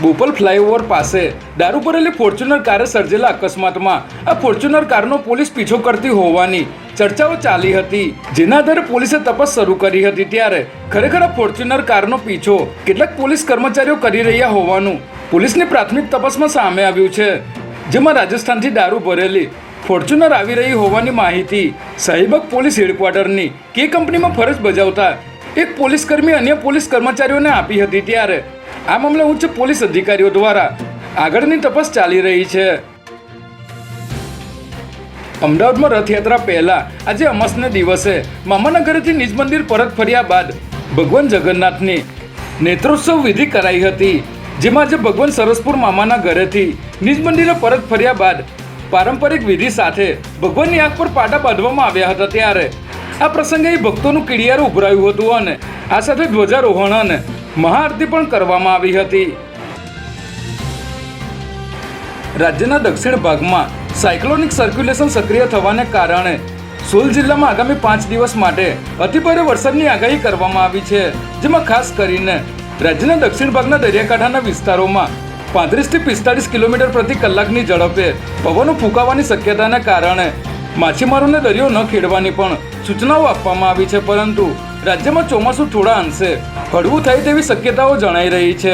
Bopal flyover પાસે દારૂ ભરેલી ફોર્ચ્યુનર કારે સર્જેલા અકસ્માતમાં આ ફોર્ચ્યુનર કારનો પોલીસ પીછો કરતી હોવાની ચર્ચાઓ ચાલી હતી, જેના આધારે પોલીસે તપાસ શરૂ કરી હતી। ત્યારે ખરેખર આ ફોર્ચ્યુનર કારનો પીછો કેટલાક પોલીસ કર્મચારીઓ કરી રહ્યા હોવાનું પોલીસની પ્રાથમિક તપાસમાં સામે આવ્યું છે, જેમાં રાજસ્થાનથી દારૂ ભરેલી ફોર્ચ્યુનર આવી રહી હોવાની માહિતી સાહિબક પોલીસ હેડક્વાર્ટરની કે કંપનીમાં ફરજ બજાવતા એક પોલીસકર્મી અન્ય પોલીસ કર્મચારીઓને આપી હતી। ત્યારે આ મામલે ઉચ્ચ પોલીસ અધિકારીઓ દ્વારા આગળની તપાસ ચાલી રહી છે। અમદાવાદમાં રથયાત્રા પહેલા આજે અમાસના દિવસે મામાના ઘરેથી નિજ મંદિર પરત ફર્યા બાદ ભગવાન જગન્નાથની નેત્રોત્સવ વિધિ કરાઈ હતી, જેમાં આજે ભગવાન સરસપુર મામાના ઘરેથી નિજ મંદિરે પરત ફર્યા બાદ પારંપરિક વિધિ સાથે ભગવાનની આંખ પર પાટા બાંધવામાં આવ્યા હતા। ત્યારે આ પ્રસંગે ભક્તોનું કીડિયારું ઉભરાયું હતું અને આ સાથે ધ્વજારોહણ અને મહાઆરતી પણ કરવામાં આવી હતી। રાજ્યના દક્ષિણ ભાગમાં સાયક્લોનિક સર્ક્યુલેશન સક્રિય થવાને કારણે સોલ જિલ્લામાં આગામી 5 દિવસ માટે અતિભારે વરસાદની આગાહી કરવામાં આવી છે, જેમાં ખાસ કરીને રાજ્યના દક્ષિણ ભાગના દરિયાકાંઠાના વિસ્તારોમાં 35 થી 45 કિલોમીટર પ્રતિ કલાકની ઝડપે પવનો ફૂંકાવાની શક્યતાને કારણે માછીમારોને દરિયો ન ખેડવાની પણ સૂચનાઓ આપવામાં આવી છે, પરંતુ રાજ્યમાં ચોમાસું થોડા અંશે હળવું થાય તેવી શક્યતાઓ જણાઈ રહી છે।